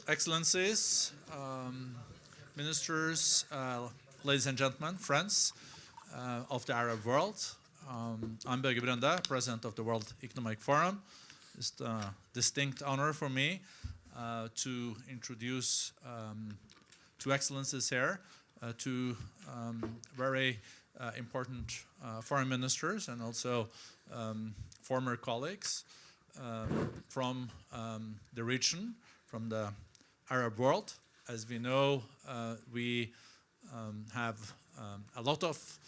Excellencies, ministers, ladies and gentlemen, friends of the Arab world. I'm Børge Brende, President of the World Economic Forum. It's a distinct honor for me to introduce two excellencies here, two very important foreign ministers and also former colleagues from the region, from the Arab world. As we know, we have a lot of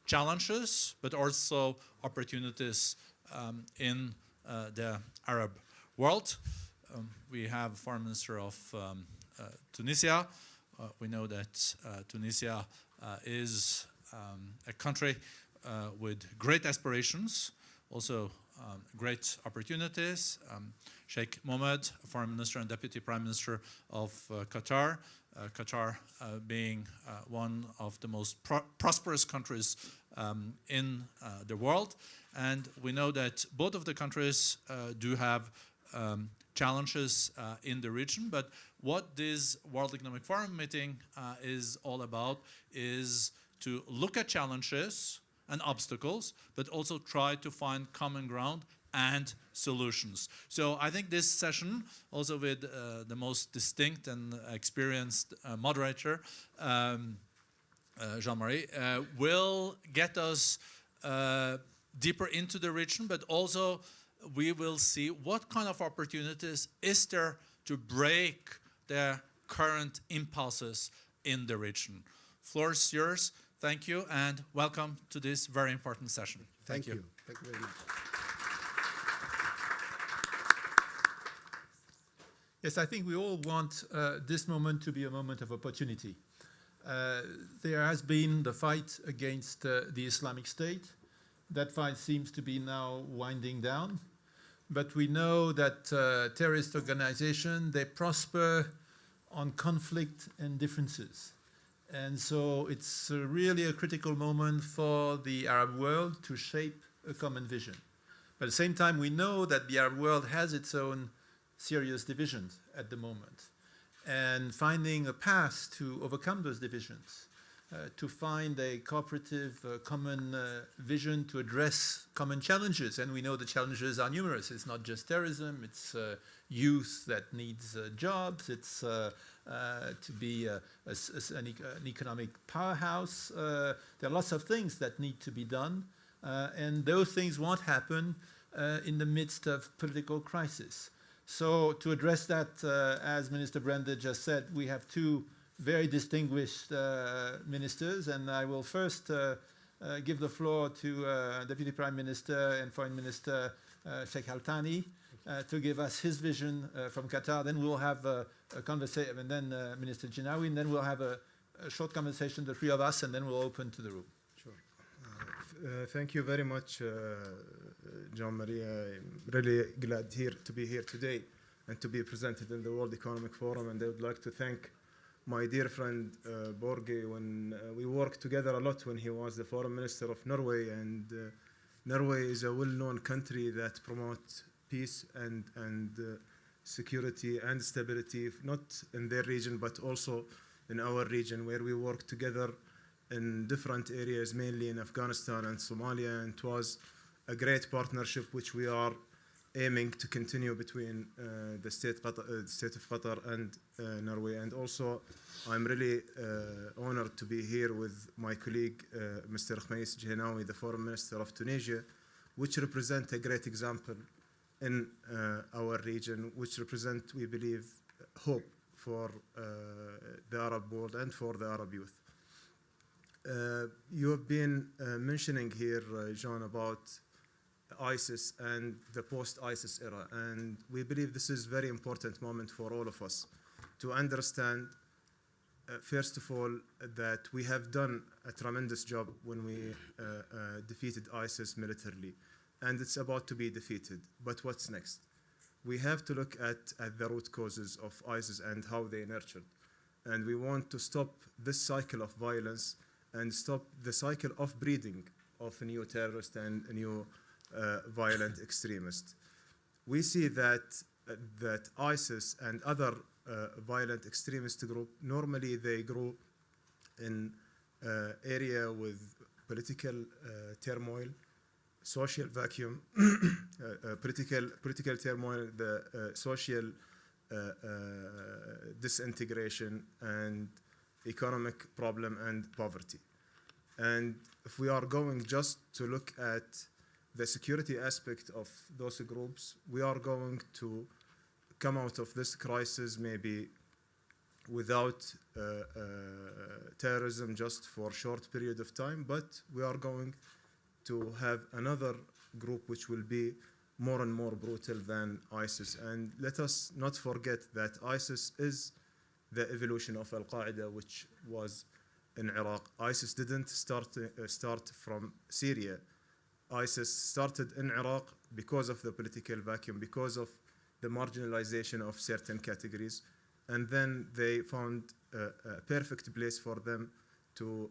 challenges, but also opportunities in the Arab world. We have Foreign Minister of Tunisia. We know that Tunisia is a country with great aspirations, also great opportunities. Sheikh Mohammed, Foreign Minister and Deputy Prime Minister of Qatar. Qatar being one of the most prosperous countries in the world. And we know that both of the countries do have challenges in the region, but what this World Economic Forum meeting is all about is to look at challenges and obstacles, but also try to find common ground and solutions. So I think this session, also with the most distinct and experienced moderator, Jean-Marie, will get us deeper into the region, but also we will see what kind of opportunities is there to break the current impulses in the region. Floor is yours. Thank you, and welcome to this very important session. Thank you. Thank you very much. Yes, I think we all want this moment to be a moment of opportunity. There has been the fight against the Islamic State. That fight seems to be now winding down. But we know that terrorist organizations, they prosper on conflict and differences. And so it's really a critical moment for the Arab world to shape a common vision. But at the same time, we know that the Arab world has its own serious divisions at the moment. And finding a path to overcome those divisions, to find a cooperative, common vision to address common challenges. And we know the challenges are numerous. It's not just terrorism, it's youth that needs jobs, it's to be an economic powerhouse. There are lots of things that need to be done, and those things won't happen in the midst of political crisis. So to address that, as Minister Brende just said, we have two very distinguished ministers, and I will first give the floor to Deputy Prime Minister and Foreign Minister Sheikh Al-Thani to give us his vision from Qatar. Then we'll have a conversation, and then Minister Jinawi, and then we'll have a short conversation, the three of us, and then we'll open to the room. Sure. Thank you very much, Jean-Marie. I'm really glad to be here today and to be presented in the World Economic Forum. And I would like to thank my dear friend Børge. When we worked together a lot when he was the Foreign Minister of Norway. And Norway is a well-known country that promotes peace and security and stability, not in their region, but also in our region, where we work together in different areas, mainly in Afghanistan and Somalia. And it was a great partnership which we are aiming to continue between the state of Qatar and Norway. And also, I'm really honored to be here with my colleague, Mr. Khamis Jinawi, the Foreign Minister of Tunisia, which represent a great example in our region, which represent, we believe, hope for the Arab world and for the Arab youth. You have been mentioning here, Jean, about ISIS and the post-ISIS era, and we believe this is a very important moment for all of us to understand, first of all, that we have done a tremendous job when we defeated ISIS militarily, and it's about to be defeated. But what's next? We have to look at the root causes of ISIS and how they nurtured, and we want to stop this cycle of violence and stop the cycle of breeding of a new terrorist and a new violent extremist. We see that that ISIS and other violent extremist group, normally they grow in area with political turmoil, social vacuum, political turmoil, the social disintegration, and economic problem and poverty. And if we are going just to look at the security aspect of those groups, we are going to come out of this crisis maybe without terrorism just for a short period of time, but we are going to have another group which will be more and more brutal than ISIS. And let us not forget that ISIS is the evolution of Al-Qaeda, which was in Iraq. ISIS didn't start from Syria. ISIS started in Iraq because of the political vacuum, because of the marginalization of certain categories, and then they found a perfect place for them to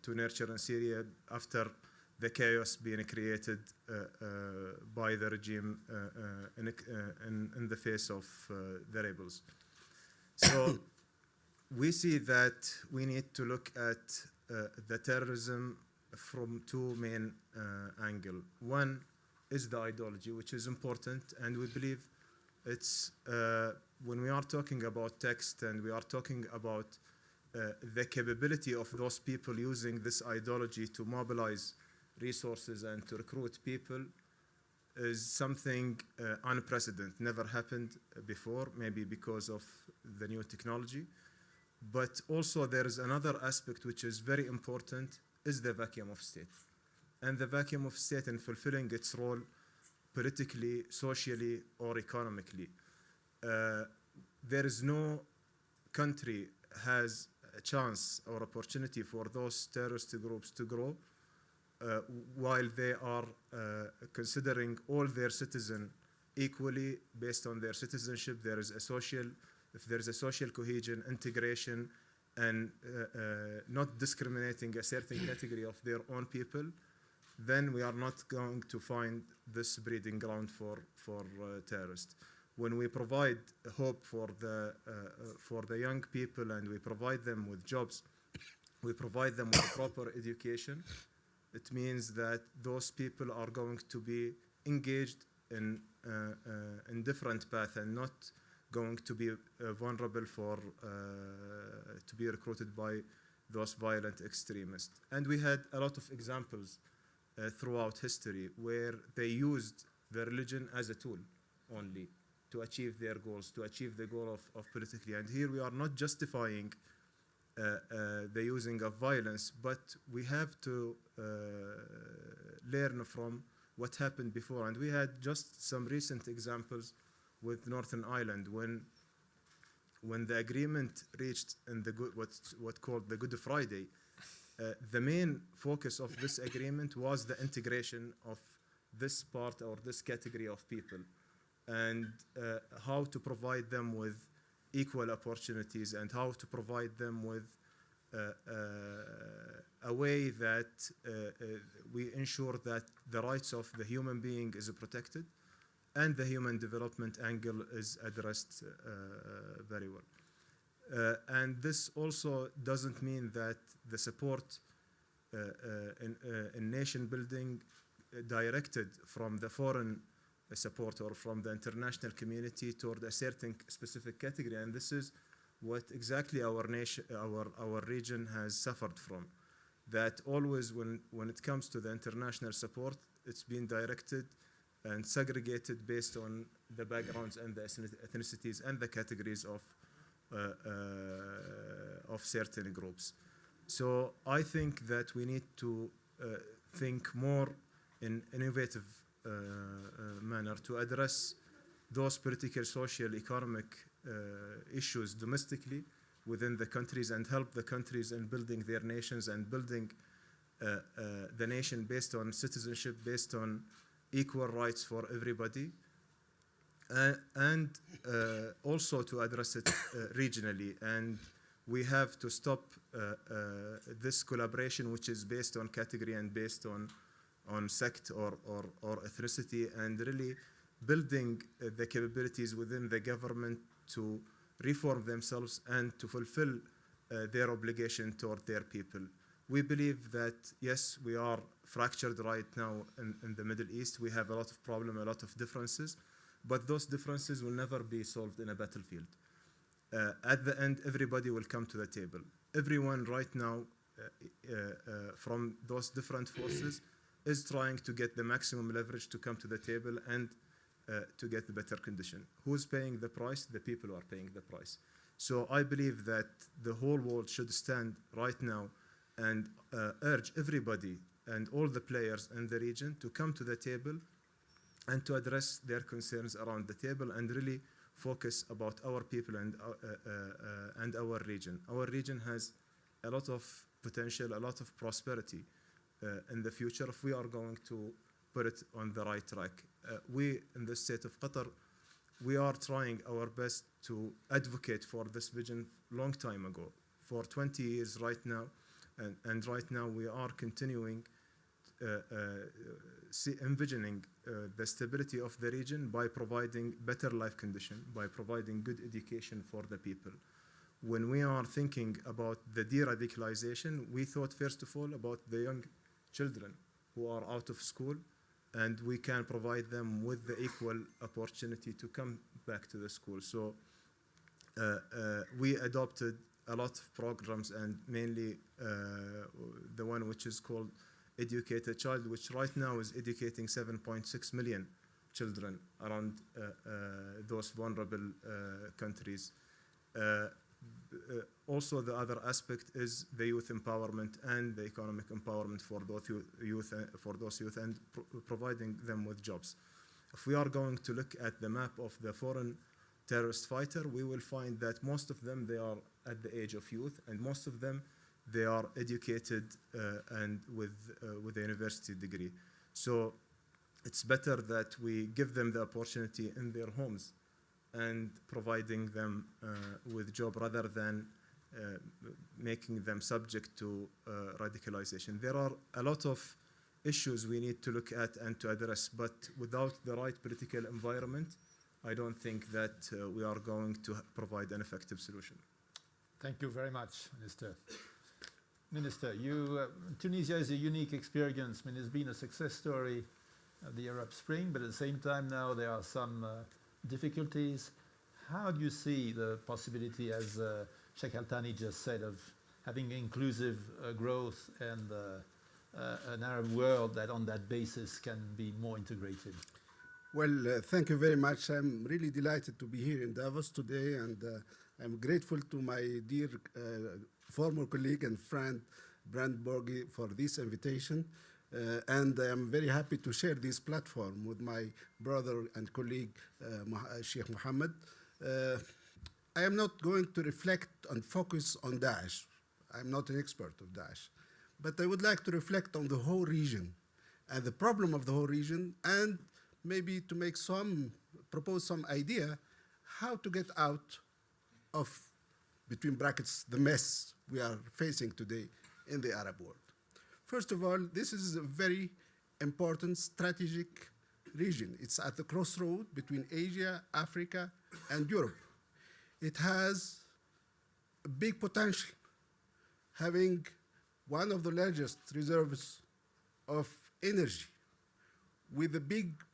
nurture in Syria after the chaos being created by the regime in the face of the rebels. So we see that we need to look at the terrorism from two main angles. One is the ideology, which is important, and we believe it's when we are talking about text and we are talking about the capability of those people using this ideology to mobilize resources and to recruit people is something unprecedented, never happened before, maybe because of the new technology. But also there is another aspect which is very important, is the vacuum of state. And the vacuum of state in fulfilling its role politically, socially, or economically. There is no country has a chance or opportunity for those terrorist groups to grow while they are considering all their citizens equally based on their citizenship. There is a social, if there is a social cohesion, integration, and not discriminating a certain category of their own people, then we are not going to find this breeding ground for terrorists. When we provide hope for the young people and we provide them with jobs, we provide them with proper education, it means that those people are going to be engaged in different paths and not going to be vulnerable for to be recruited by those violent extremists. And we had a lot of examples throughout history where they used the religion as a tool only to achieve their goals, to achieve the goal of politically. And here we are not justifying the using of violence, but we have to learn from what happened before. And we had just some recent examples with Northern Ireland when the agreement reached in the what called the Good Friday. The main focus of this agreement was the integration of this part or this category of people and how to provide them with equal opportunities and how to provide them with a way that we ensure that the rights of the human being is protected and the human development angle is addressed very well. And this also doesn't mean that the support in nation building directed from the foreign support or from the international community toward a certain specific category. And this is what exactly our nation, our region has suffered from. That always when it comes to the international support, it's been directed and segregated based on the backgrounds and the ethnicities and the categories of certain groups. So I think that we need to think more in innovative manner to address those political, social, economic issues domestically within the countries and help the countries in building their nations and building the nation based on citizenship, based on equal rights for everybody, and also to address it regionally. And we have to stop this collaboration which is based on category and based on sect or ethnicity, and really building the capabilities within the government to reform themselves and to fulfill their obligation toward their people. We believe that, yes, we are fractured right now in the Middle East. We have a lot of problems, a lot of differences, but those differences will never be solved in a battlefield. At the end, everybody will come to the table. Everyone right now from those different forces is trying to get the maximum leverage to come to the table and to get the better condition. Who's paying the price? The people who are paying the price. So I believe that the whole world should stand right now and urge everybody and all the players in the region to come to the table and to address their concerns around the table and really focus about our people and our region. Our region has a lot of potential, a lot of prosperity in the future if we are going to put it on the right track. We, in the state of Qatar, we are trying our best to advocate for this vision long time ago, for 20 years right now, and right now we are continuing envisioning the stability of the region by providing better life condition, by providing good education for the people. When we are thinking about the de-radicalization, we thought first of all about the young children who are out of school, and we can provide them with the equal opportunity to come back to the school. So we adopted a lot of programs, and mainly the one which is called Educate a Child, which right now is educating 7.6 million children around those vulnerable countries. Also, the other aspect is the youth empowerment and the economic empowerment for those youth, and providing them with jobs. If we are going to look at the map of the foreign terrorist fighter, we will find that most of them, they are at the age of youth, and most of them, they are educated and with a university degree. So it's better that we give them the opportunity in their homes and providing them with job rather than making them subject to radicalization. There are a lot of issues we need to look at and to address, but without the right political environment, I don't think that we are going to provide an effective solution. Thank you very much, Minister. Minister, Tunisia is a unique experience. I mean, it's been a success story of the Arab Spring, but at the same time now there are some difficulties. How do you see the possibility, as Sheikh Al-Thani just said, of having inclusive growth and an Arab world that on that basis can be more integrated? Well, thank you very much. I'm really delighted to be here in Davos today, and I'm grateful to my dear former colleague and friend, Brand Borghi, for this invitation. And I'm very happy to share this platform with my brother and colleague, Sheikh Mohammed. I am not going to reflect and focus on Daesh. I'm not an expert of Daesh. But I would like to reflect on the whole region and the problem of the whole region, and maybe to make propose some idea how to get out of, between brackets, the mess we are facing today in the Arab world. First of all, this is a very important strategic region. It's at the crossroad between Asia, Africa, and Europe. It has a big potential, having one of the largest reserves of energy with a big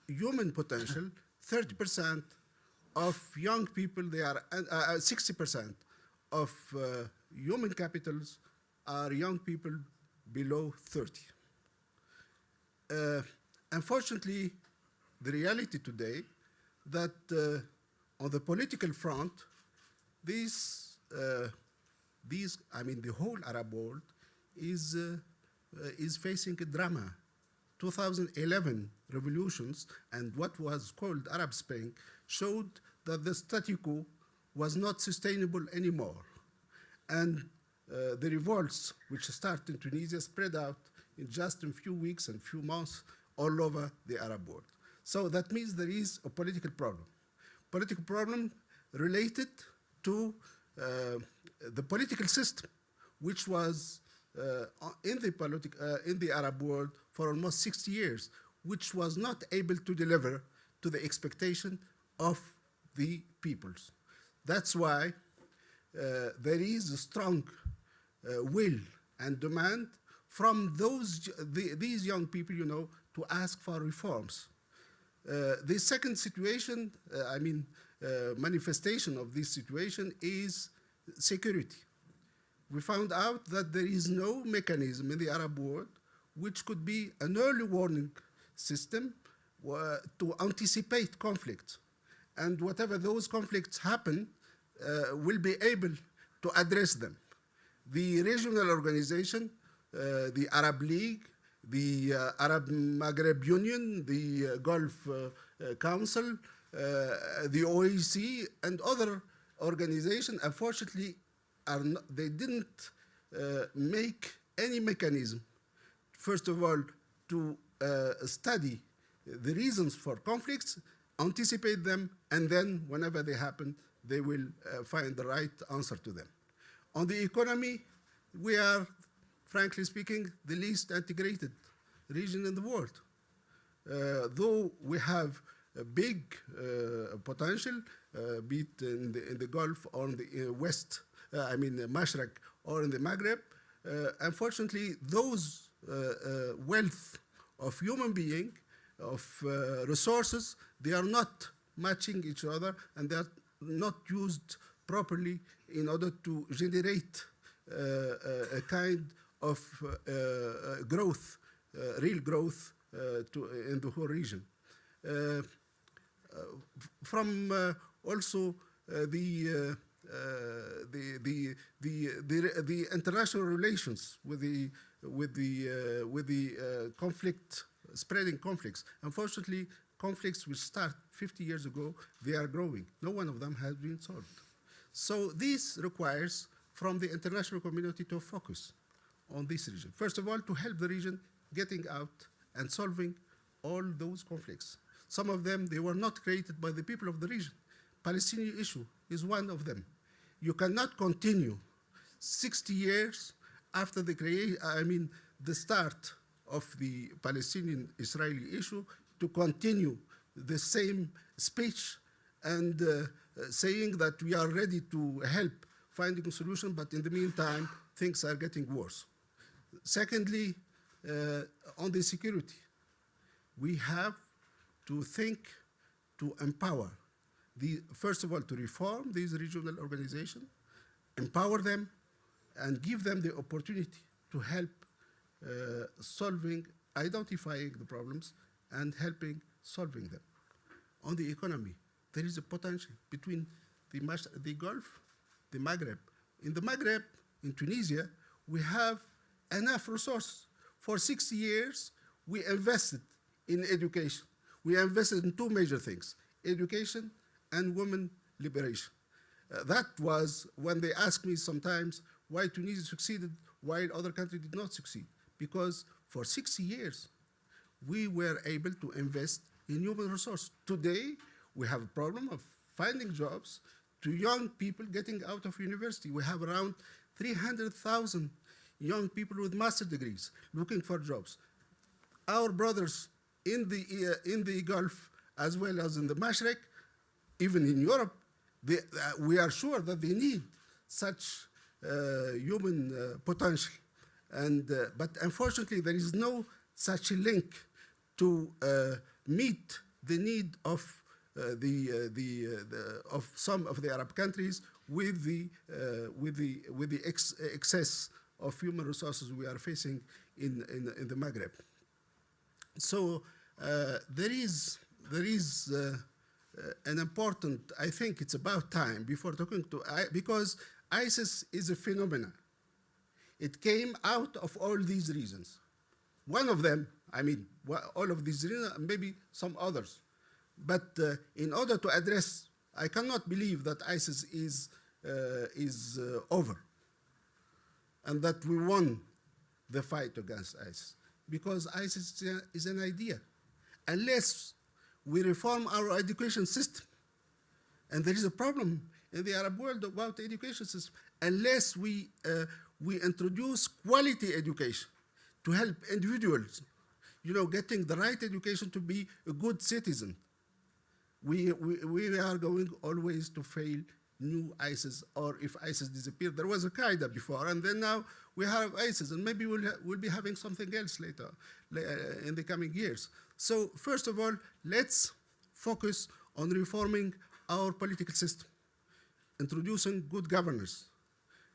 human potential. 30% of young people, they are 60% of human capitals are young people below 30. Unfortunately, the reality today that on the political front, the whole Arab world is facing a drama. 2011 revolutions and what was called Arab Spring showed that the status quo was not sustainable anymore. And the revolts which started in Tunisia spread out in just a few weeks and few months all over the Arab world. So that means there is a political problem. Political problem related to the political system, which was in the Arab world for almost 60 years, which was not able to deliver to to the expectation of the peoples. That's why there is a strong will and demand from these young people, you know, to ask for reforms. The second situation, manifestation of this situation is security. We found out that there is no mechanism in the Arab world which could be an early warning system to anticipate conflicts. And whatever those conflicts happen, will be able to address them. The regional organization, the Arab League, the Arab Maghreb Union, the Gulf Council, the OEC, and other organizations, unfortunately, they didn't make any mechanism, first of all, to study the reasons for conflicts, anticipate them, and then whenever they happen, they will find the right answer to them. On the economy, we are, frankly speaking, the least integrated region in the world. Though we have a big potential, be it in the Gulf or in the West, Mashrek or in the Maghreb, unfortunately, those wealth of human being, of resources, they are not matching each other, and they are not used properly in order to generate a kind of growth, real growth in the whole region. From also the international relations with the conflict, spreading conflicts. Unfortunately, conflicts which start 50 years ago, they are growing. No one of them has been solved. So this requires from the international community to focus on this region. First of all, to help the region getting out and solving all those conflicts. Some of them, they were not created by the people of the region. Palestinian issue is one of them. You cannot continue 60 years after the the start of the Palestinian-Israeli issue to continue the same speech and saying that we are ready to help finding a solution, but in the meantime, things are getting worse. Secondly, on the security, we have to think to empower, first of all, to reform these regional organizations, empower them, and give them the opportunity to help identifying the problems and helping solving them. On the economy, there is a potential between the Gulf, the Maghreb. In the Maghreb, in Tunisia, we have enough resources. For 60 years, we invested in education. We invested in two major things, education and women liberation. That was when they ask me sometimes why Tunisia succeeded while other countries did not succeed. Because for 60 years, we were able to invest in human resources. Today, we have a problem of finding jobs to young people getting out of university. We have around 300,000 young people with master's degrees looking for jobs. Our brothers in the Gulf, as well as in the Mashrek, even in Europe, we are sure that they need such human potential. But unfortunately, there is no such link to meet the need of of some of the Arab countries with the excess of human resources we are facing in the Maghreb. So there is an important, I think it's about time before talking to, because ISIS is a phenomenon. It came out of all these reasons. One of them, all of these reasons, maybe some others. But in order to address, I cannot believe that ISIS is over and that we won the fight against ISIS, because ISIS is an idea. Unless we reform our education system, and there is a problem in the Arab world about the education system, unless we introduce quality education to help individuals, getting the right education to be a good citizen we are going always to fail new ISIS, or if ISIS disappeared, there was Al-Qaeda before, and then now we have ISIS, and maybe we'll be having something else later in the coming years. So first of all, let's focus on reforming our political system, introducing good governance,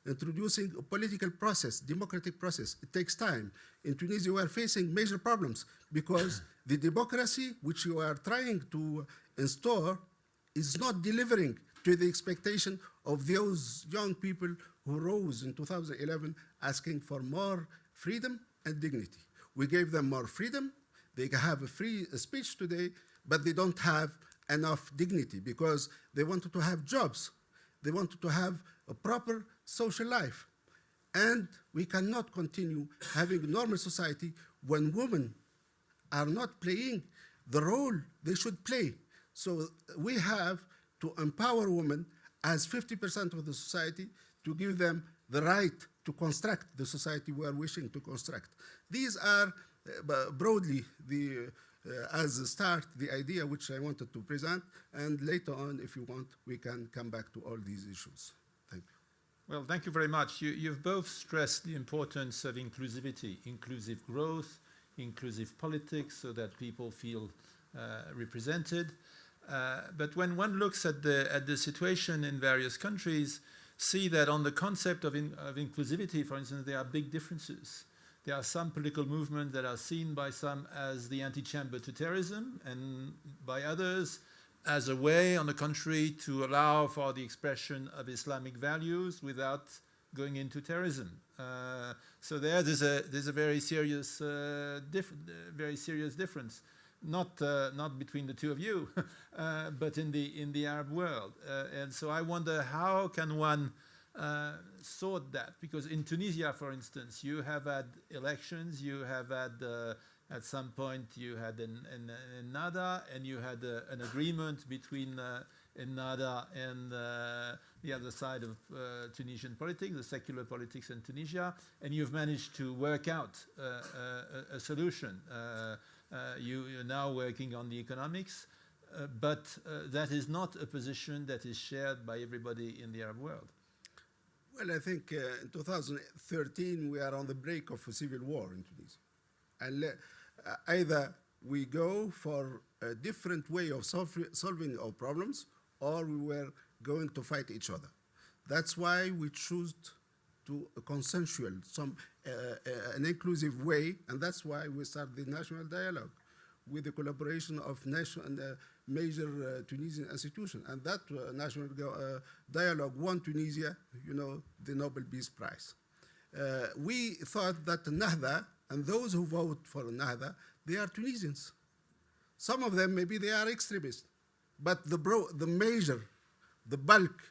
introducing a political process, democratic process. It takes time. In Tunisia, we are facing major problems because the democracy which you are trying to install is not delivering to the expectation of those young people who rose in 2011 asking for more freedom and dignity. We gave them more freedom. They have a free speech today, but they don't have enough dignity because they wanted to have jobs. They wanted to have a proper social life. And we cannot continue having a normal society when women are not playing the role they should play. So we have to empower women as 50% of the society, to give them the right to construct the society we are wishing to construct. These are broadly as a start, the idea which I wanted to present, and later on, if you want, we can come back to all these issues. Thank you. Well, thank you very much. You've both stressed the importance of inclusivity, inclusive growth, inclusive politics, so that people feel represented. But when one looks at the situation in various countries, see that on the concept of inclusivity, for instance, there are big differences. There are some political movements that are seen by some as the antechamber to terrorism, and by others as a way, on the contrary, to allow for the expression of Islamic values without going into terrorism. So there's a very serious difference. Not between the two of you, but in the Arab world. And so I wonder, how can one sort that? Because in Tunisia, for instance, you have had elections, you have had, at some point, you had Ennahda, and you had an agreement between Ennahda and the other side of Tunisian politics, the secular politics in Tunisia, and you've managed to work out a solution. You're now working on the economics, but that is not a position that is shared by everybody in the Arab world. Well, I think in 2013, we are on the brink of a civil war in Tunisia. And either we go for a different way of solving our problems, or we were going to fight each other. That's why we choose to a consensual, an inclusive way, and that's why we start the national dialogue with the collaboration of major Tunisian institutions. And that national dialogue won Tunisia, the Nobel Peace Prize. We thought that Ennahda, and those who vote for Ennahda, they are Tunisians. Some of them, maybe they are extremists, but the bulk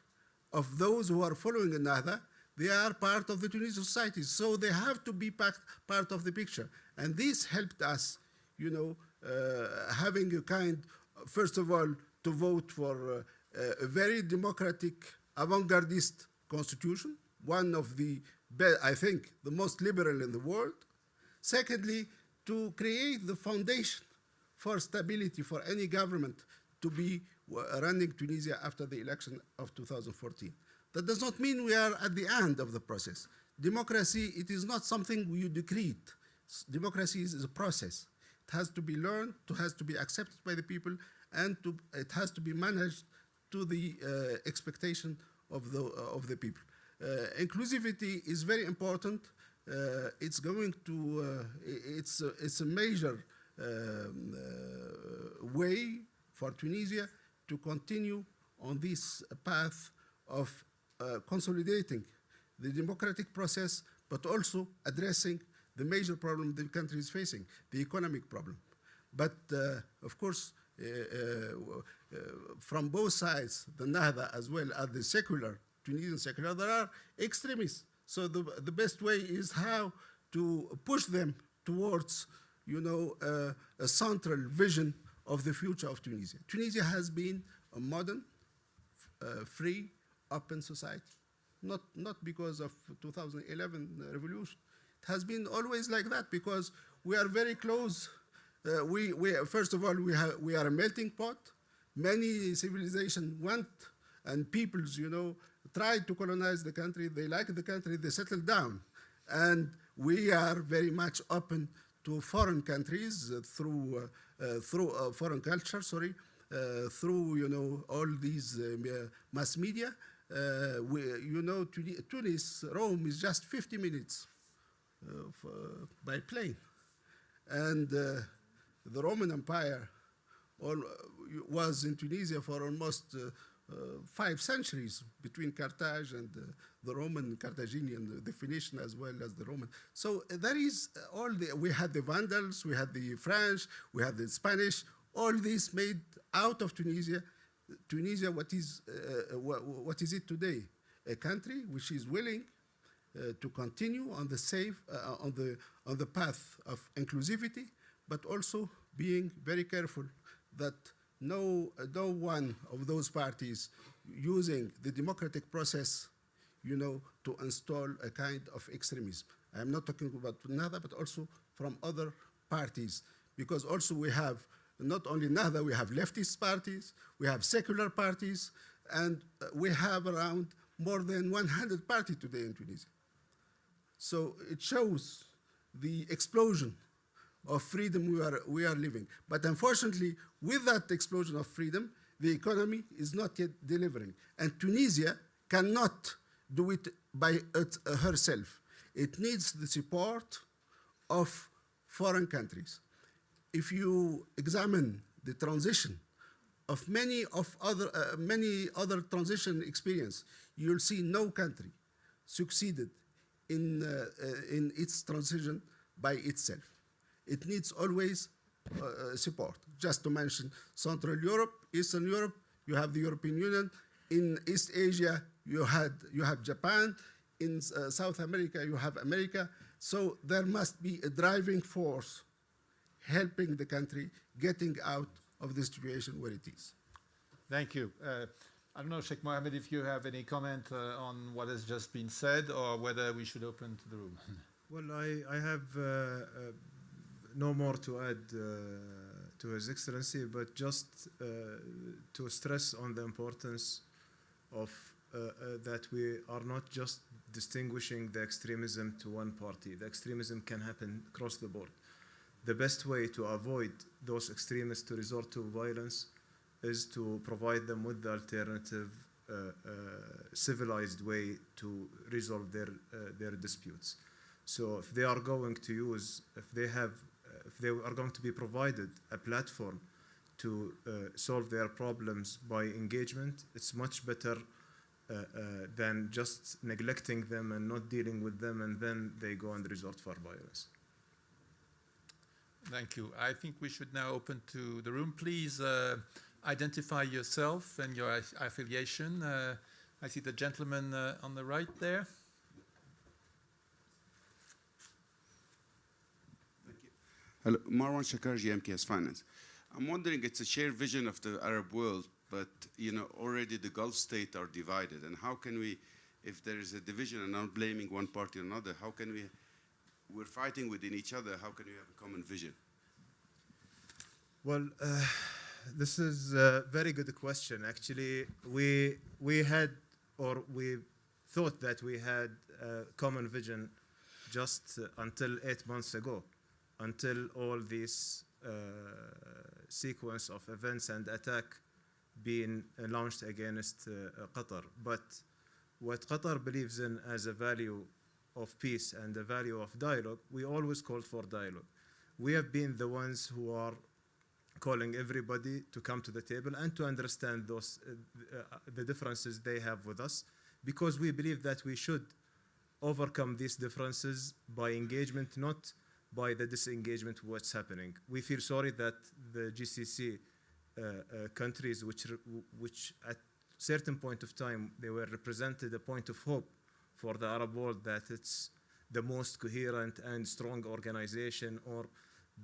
of those who are following Ennahda, they are part of the Tunisian society, so they have to be part of the picture. And this helped us, having a kind, first of all, to vote for a very democratic, avant-gardist constitution, one of the, I think, the most liberal in the world. Secondly, to create the foundation for stability for any government to be running Tunisia after the election of 2014. That does not mean we are at the end of the process. Democracy, it is not something you decrete. Democracy is a process. It has to be learned, it has to be accepted by the people, and it has to be managed to the expectation of the people. Inclusivity is very important. It's going to, it's a major way for Tunisia to continue on this path of consolidating the democratic process, but also addressing the major problem the country is facing, the economic problem. But of course, from both sides, the Ennahda as well as the secular, Tunisian secular, there are extremists. So the best way is how to push them towards, a central vision of the future of Tunisia. Tunisia has been a modern, free, open society, not because of 2011 revolution. It has been always like that because we are very close. First of all, we are a melting pot. Many civilizations went and peoples, you know, tried to colonize the country. They like the country, they settled down. And we are very much open to foreign countries through foreign culture, through, you know, all these mass media. You know, Tunis, Rome is just 50 minutes by plane. And the Roman Empire was in Tunisia for almost 5 centuries, between Carthage and the Roman Carthaginian, the Phoenician as well as the Roman. So there is we had the Vandals, we had the French, we had the Spanish, all this made out of Tunisia. Tunisia, what is it today? A country which is willing to continue on the on the path of inclusivity, but also being very careful that no one of those parties using the democratic process, you know, to install a kind of extremism. I'm not talking about Nahda, but also from other parties, because also we have not only Nahda, we have leftist parties, we have secular parties, and we have around more than 100 parties today in Tunisia. So it shows the explosion of freedom we are living. But unfortunately, with that explosion of freedom, the economy is not yet delivering. And Tunisia cannot do it by herself. It needs the support of foreign countries. If you examine the transition of many other transition experience, you'll see no country succeeded in its transition by itself. It needs always support. Just to mention Central Europe, Eastern Europe, you have the European Union. In East Asia, you have Japan. In South America, you have America. So there must be a driving force helping the country getting out of the situation where it is. Thank you. I don't know, Sheikh Mohammed, if you have any comment on what has just been said, or whether we should open to the room. Well, I have no more to add to His Excellency, but just to stress on the importance of that we are not just distinguishing the extremism to one party. The extremism can happen across the board. The best way to avoid those extremists to resort to violence is to provide them with the alternative civilized way to resolve their disputes. So if they are going to use, if they are going to be provided a platform to solve their problems by engagement, it's much better than just neglecting them and not dealing with them, and then they go and resort for violence. Thank you. I think we should now open to the room. Please identify yourself and your affiliation. I see the gentleman on the right there. Hello, Marwan Shakarji, MKS Finance. I'm wondering, it's a shared vision of the Arab world, but you know, already the Gulf states are divided. And how can we, if there is a division and not blaming one party or another, how can we're fighting within each other, how can we have a common vision? Well, this is a very good question. Actually, we thought that we had a common vision just until 8 months ago, until all this sequence of events and attack being launched against Qatar. But what Qatar believes in as a value of peace and the value of dialogue, we always called for dialogue. We have been the ones who are calling everybody to come to the table and to understand the differences they have with us, because we believe that we should overcome these differences by engagement, not by the disengagement of what's happening. We feel sorry that the GCC countries, which at certain point of time they were represented a point of hope for the Arab world, that it's the most coherent and strong organization, or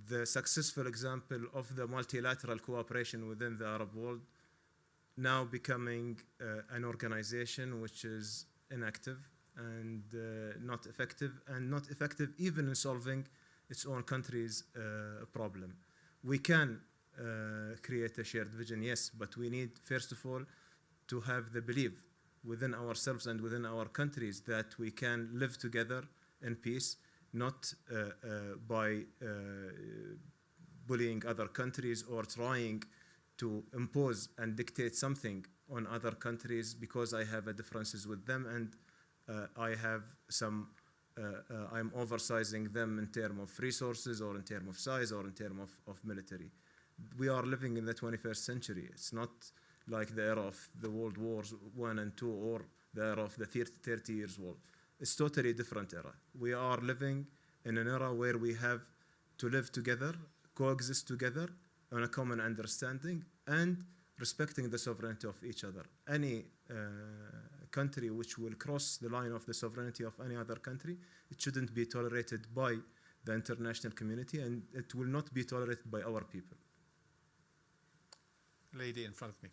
the successful example of the multilateral cooperation within the Arab world, now becoming an organization which is inactive and not effective even in solving its own country's problem. We can create a shared vision, yes, but we need, first of all, to have the belief within ourselves and within our countries that we can live together in peace, not by bullying other countries or trying to impose and dictate something on other countries because I have differences with them and I have some, I'm oversizing them in terms of resources or in terms of size or in terms of military. We are living in the 21st century. It's not like the era of the World Wars I and II or the era of the 30 years war. It's totally different era. We are living in an era where we have to live together, coexist together on a common understanding and respecting the sovereignty of each other. Any country which will cross the line of the sovereignty of any other country, it shouldn't be tolerated by the international community and it will not be tolerated by our people. Lady in front of me.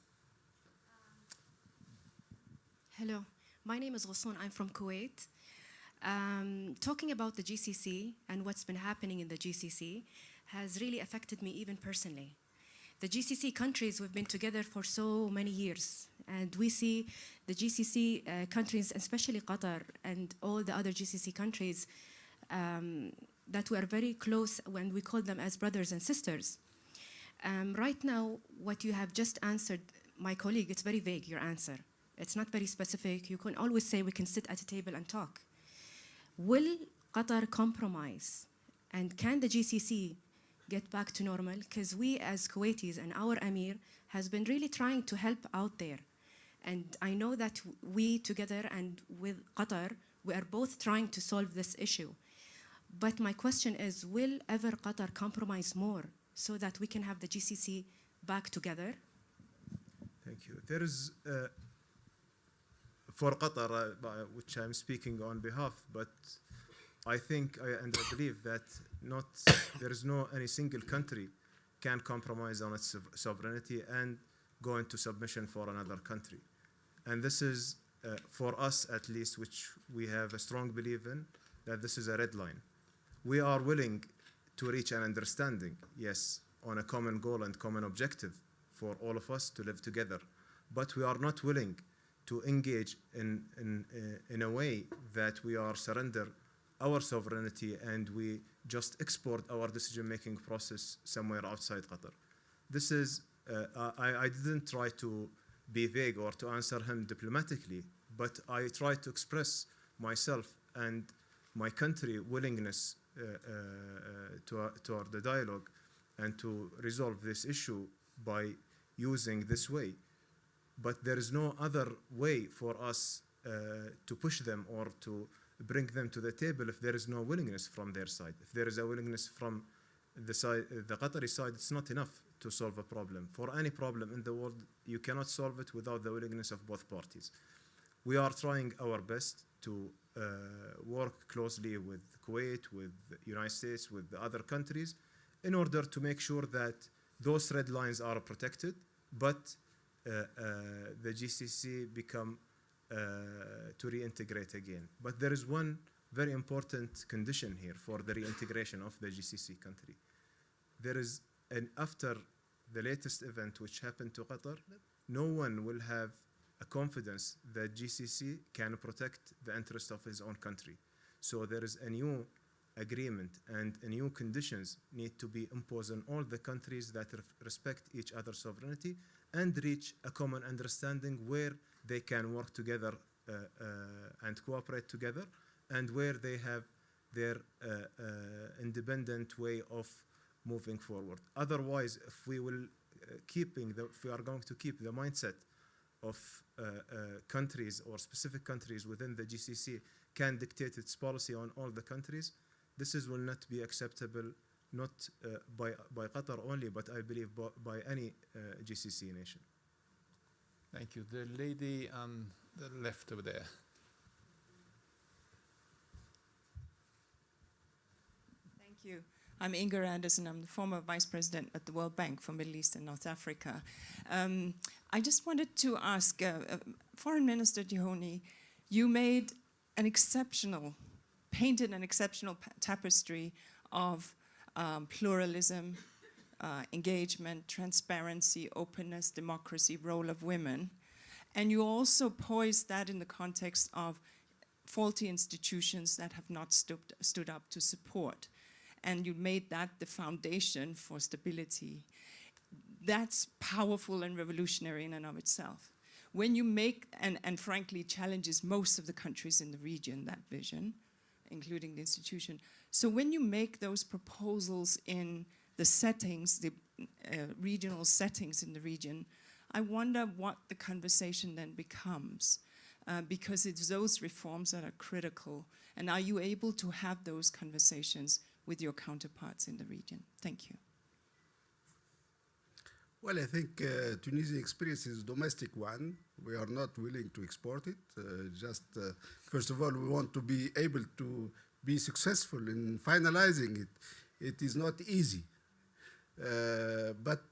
Hello, my name is Ghassoon. I'm from Kuwait. Talking about the GCC and what's been happening in the GCC has really affected me even personally. The GCC countries, we've been together for so many years, and we see the GCC countries, especially Qatar and all the other GCC countries, that we are very close when we call them as brothers and sisters. Right now, what you have just answered, my colleague, it's very vague, your answer. It's not very specific. You can always say we can sit at a table and talk. Will Qatar compromise? And can the GCC get back to normal? Because we as Kuwaitis and our Amir has been really trying to help out there. And I know that we together and with Qatar, we are both trying to solve this issue. But my question is, will ever Qatar compromise more so that we can have the GCC back together? Thank you. There is, for Qatar, which I'm speaking on behalf, but I think and I believe that there is no any single country can compromise on its sovereignty and go into submission for another country. And this is, for us at least, which we have a strong belief in, that this is a red line. We are willing to reach an understanding, yes, on a common goal and common objective for all of us to live together. But we are not willing to engage in a way that we are surrender our sovereignty and we just export our decision-making process somewhere outside Qatar. This is, I didn't try to be vague or to answer him diplomatically, but I tried to express myself and my country willingness toward the dialogue and to resolve this issue by using this way. But there is no other way for us to push them or to bring them to the table if there is no willingness from their side. If there is a willingness from the Qatari side, it's not enough to solve a problem. For any problem in the world, you cannot solve it without the willingness of both parties. We are trying our best to work closely with Kuwait, with the United States, with the other countries, in order to make sure that those red lines are protected, but the GCC become to reintegrate again. But there is one very important condition here for the reintegration of the GCC country. There is, after the latest event which happened to Qatar, no one will have a confidence that GCC can protect the interest of his own country. So there is a new agreement and a new conditions need to be imposed on all the countries that respect each other's sovereignty and reach a common understanding where they can work together and cooperate together, and where they have their independent way of moving forward. Otherwise, if we will if we are going to keep the mindset of countries or specific countries within the GCC can dictate its policy on all the countries, this will not be acceptable, not by Qatar only, but I believe by any GCC nation. Thank you. The lady on the left over there. Thank you. I'm Inger Anderson. I'm the former Vice President at the World Bank for Middle East and North Africa. I just wanted to ask, Foreign Minister Dihoni, you painted an exceptional tapestry of pluralism, engagement, transparency, openness, democracy, role of women. And you also poised that in the context of faulty institutions that have not stood up to support. And you made that the foundation for stability. That's powerful and revolutionary in and of itself. When you make, and frankly challenges most of the countries in the region, that vision, including the institution. So when you make those proposals in the settings, the regional settings in the region, I wonder what the conversation then becomes, because it's those reforms that are critical. And are you able to have those conversations with your counterparts in the region? Thank you. Well, I think Tunisia's experience is a domestic one. We are not willing to export it. First of all, we want to be able to be successful in finalizing it. It is not easy. But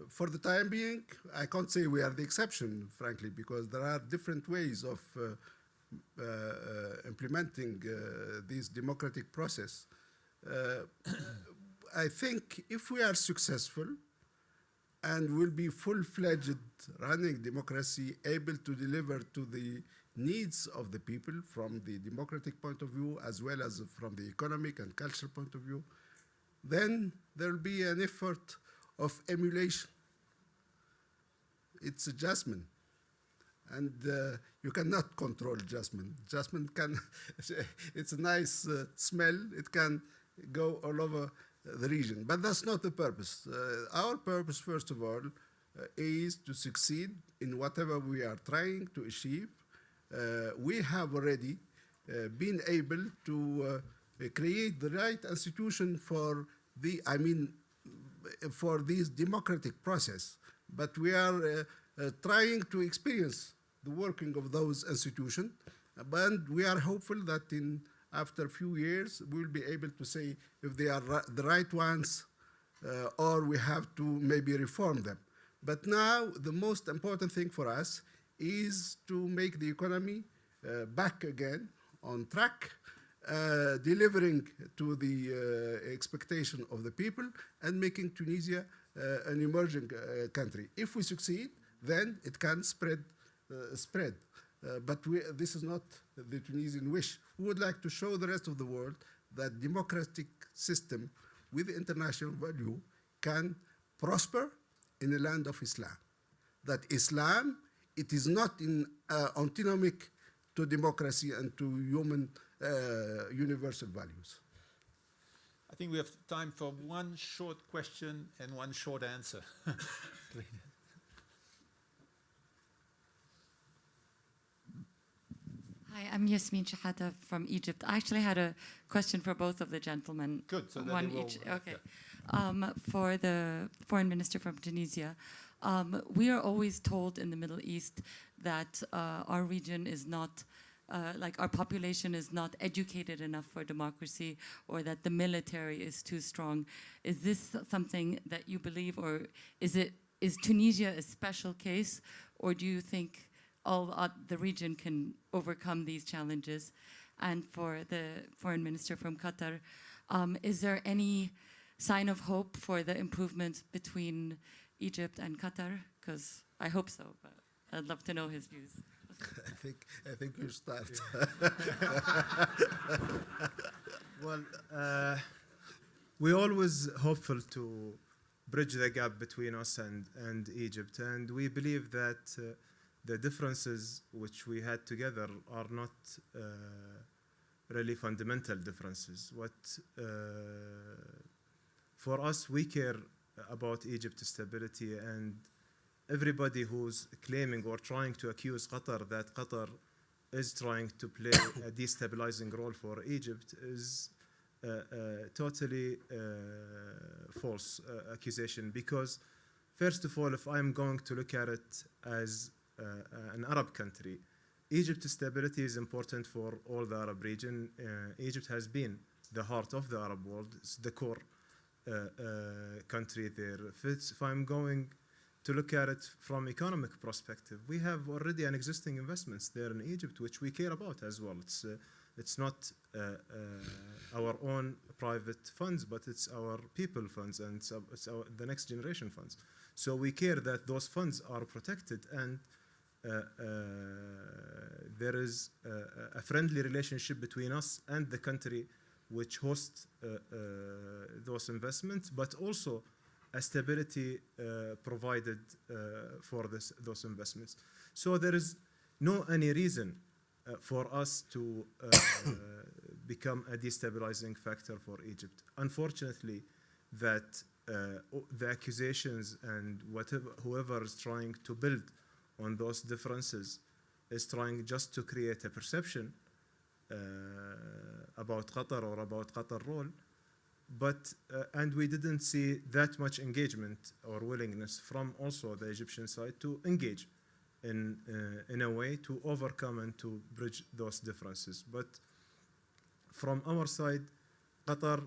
for the time being, I can't say we are the exception, frankly, because there are different ways of implementing this democratic process. I think if we are successful and will be full-fledged running democracy, able to deliver to the needs of the people from the democratic point of view as well as from the economic and cultural point of view, then there will be an effort of emulation. It's adjustment. And you cannot control adjustment. Adjustment can, it's a nice smell. It can go all over the region. But that's not the purpose. Our purpose, first of all, is to succeed in whatever we are trying to achieve. We have already been able to create the right institution for for this democratic process. But we are trying to experience the working of those institutions. And we are hopeful that after a few years, we'll be able to say if they are the right ones or we have to maybe reform them. But now, the most important thing for us is to make the economy back again on track, delivering to the expectation of the people and making Tunisia an emerging country. If we succeed, then it can spread. But this is not the Tunisian wish. We would like to show the rest of the world that democratic system with international value can prosper in a land of Islam. That Islam, it is not antinomic to democracy and to human universal values. I think we have time for one short question and one short answer. Hi, I'm Yasmin Shahata from Egypt. I actually had a question for both of the gentlemen. Good. So one each. Okay. For the foreign minister from Tunisia, we are always told in the Middle East that our region is not, our population is not educated enough for democracy, or that the military is too strong. Is this something that you believe, or is Tunisia a special case, or do you think all the region can overcome these challenges? And for the foreign minister from Qatar, is there any sign of hope for the improvement between Egypt and Qatar? Because I hope so, but I'd love to know his views. I think you start. Well, we're always hopeful to bridge the gap between us and Egypt, and we believe that the differences which we had together are not really fundamental differences. For us, we care about Egypt's stability, and everybody who's claiming or trying to accuse Qatar that Qatar is trying to play a destabilizing role for Egypt is totally false accusation. Because first of all, if I'm going to look at it as an Arab country, Egypt's stability is important for all the Arab region. Egypt has been the heart of the Arab world. It's the core country there. If I'm going to look at it from economic perspective, we have already an existing investments there in Egypt, which we care about as well. It's It's not our own private funds, but it's our people funds, and it's the next generation funds. So we care that those funds are protected, and there is a friendly relationship between us and the country which hosts those investments, but also a stability provided for those investments. So there is no any reason for us to become a destabilizing factor for Egypt. Unfortunately, that the accusations and whoever is trying to build on those differences is trying just to create a perception about Qatar or about Qatar's role, but and we didn't see that much engagement or willingness from also the Egyptian side to engage in a way to overcome and to bridge those differences. But from our side, Qatar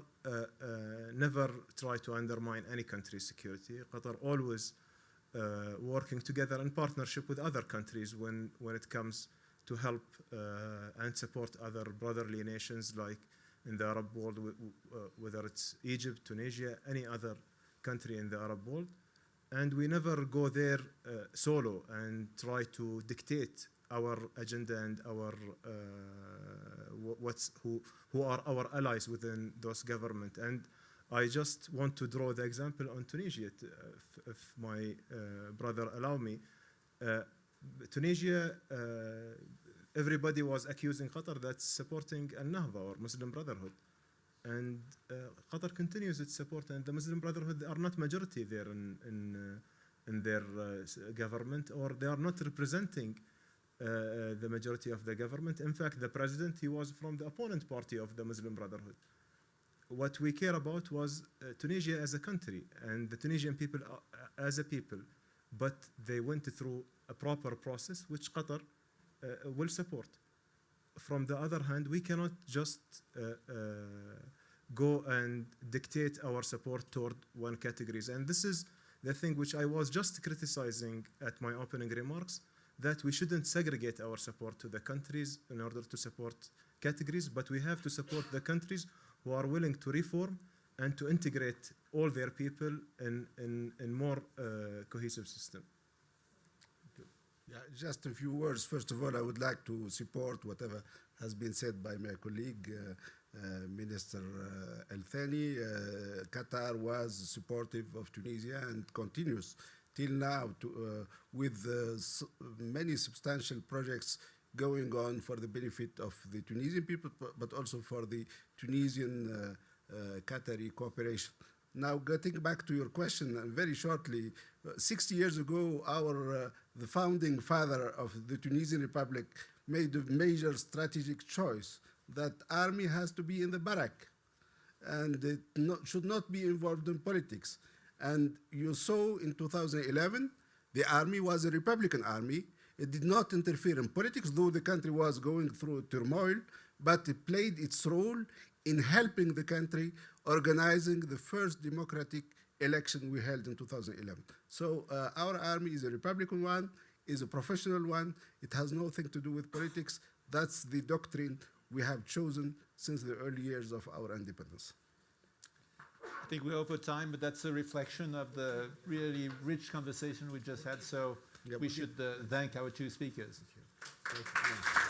never tried to undermine any country's security. Qatar always working together in partnership with other countries when it comes to help and support other brotherly nations like in the Arab world, whether it's Egypt, Tunisia, any other country in the Arab world. And we never go there solo and try to dictate our agenda and our who are our allies within those government. And I just want to draw the example on Tunisia, if my brother allow me. Tunisia, everybody was accusing Qatar that's supporting Al-Nahda or Muslim Brotherhood. And Qatar continues its support, and the Muslim Brotherhood are not majority there in their government, or they are not representing the majority of the government. In fact, the president, he was from the opponent party of the Muslim Brotherhood. What we care about was Tunisia as a country and the Tunisian people as a people, but they went through a proper process which Qatar will support. From the other hand, we cannot just go and dictate our support toward one categories. And this is the thing which I was just criticizing at my opening remarks, that we shouldn't segregate our support to the countries in order to support categories, but we have to support the countries who are willing to reform and to integrate all their people in more cohesive system. Yeah, just a few words. First of all, I would like to support whatever has been said by my colleague, Minister Al-Thani. Qatar was supportive of Tunisia and continues till now with many substantial projects going on for the benefit of the Tunisian people, but also for the Tunisian Qatari cooperation. Now, getting back to your question, very shortly, 60 years ago, the founding father of the Tunisian Republic made a major strategic choice that army has to be in the barrack and it should not be involved in politics. And you saw in 2011, the army was a Republican army. It did not interfere in politics, though the country was going through turmoil, but it played its role in helping the country organizing the first democratic election we held in 2011. So our army is a Republican one, is a professional one. It has nothing to do with politics. That's the doctrine we have chosen since the early years of our independence. I think we're over time, but that's a reflection of the really rich conversation we just had. So we should thank our two speakers. Thank you.